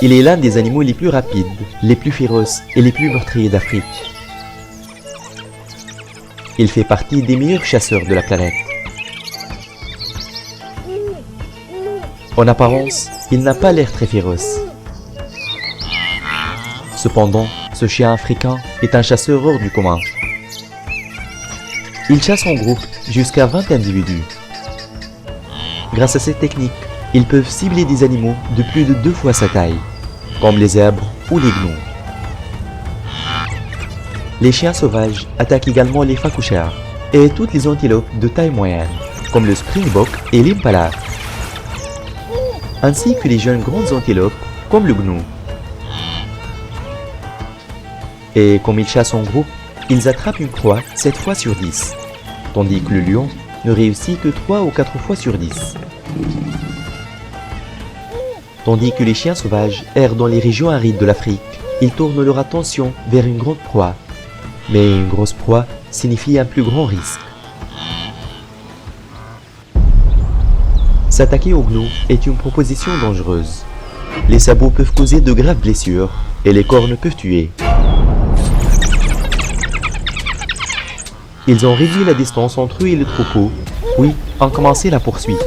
Il est l'un des animaux les plus rapides, les plus féroces et les plus meurtriers d'Afrique. Il fait partie des meilleurs chasseurs de la planète. En apparence, il n'a pas l'air très féroce. Cependant, ce chien africain est un chasseur hors du commun. Il chasse en groupe jusqu'à 20 individus. Grâce à cette technique, ils peuvent cibler des animaux de plus de 2 fois sa taille, comme les zèbres ou les gnous. Les chiens sauvages attaquent également les phacochères et toutes les antilopes de taille moyenne, comme le springbok et l'impala, ainsi que les jeunes grandes antilopes, comme le gnou. Et comme ils chassent en groupe, ils attrapent une proie 7 fois sur 10, tandis que le lion ne réussit que 3 ou 4 fois sur 10. Tandis que les chiens sauvages errent dans les régions arides de l'Afrique, ils tournent leur attention vers une grande proie. Mais une grosse proie signifie un plus grand risque. S'attaquer au gnou est une proposition dangereuse. Les sabots peuvent causer de graves blessures et les cornes peuvent tuer. Ils ont réduit la distance entre eux et le troupeau, puis ont commencé la poursuite.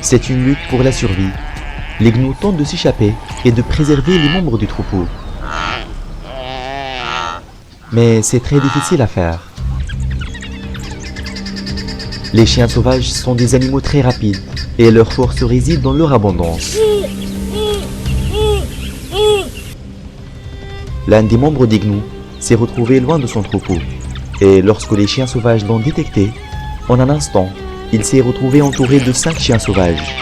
C'est une lutte pour la survie. Les gnous tentent de s'échapper et de préserver les membres du troupeau. Mais c'est très difficile à faire. Les chiens sauvages sont des animaux très rapides et leur force réside dans leur abondance. L'un des membres des gnous s'est retrouvé loin de son troupeau et lorsque les chiens sauvages l'ont détecté, en un instant, il s'est retrouvé entouré de 5 chiens sauvages.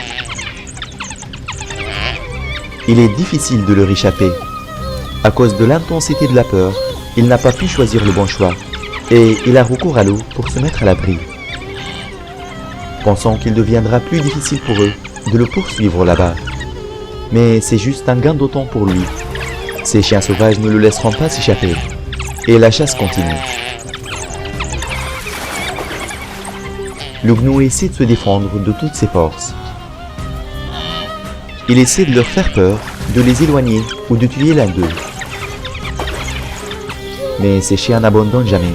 Il est difficile de leur échapper. À cause de l'intensité de la peur, il n'a pas pu choisir le bon choix et il a recours à l'eau pour se mettre à l'abri, pensant qu'il deviendra plus difficile pour eux de le poursuivre là-bas. Mais c'est juste un gain de temps pour lui. Ces chiens sauvages ne le laisseront pas s'échapper et la chasse continue. Le gnou essaie de se défendre de toutes ses forces. Il essaie de leur faire peur, de les éloigner ou de tuer l'un d'eux. Mais ces chiens n'abandonnent jamais.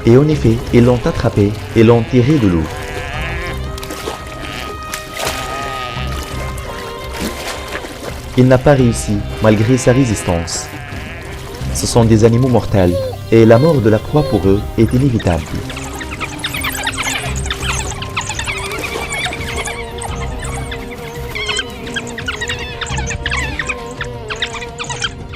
Et en effet, ils l'ont attrapé et l'ont tiré de l'eau. Il n'a pas réussi malgré sa résistance. Ce sont des animaux mortels et la mort de la proie pour eux est inévitable.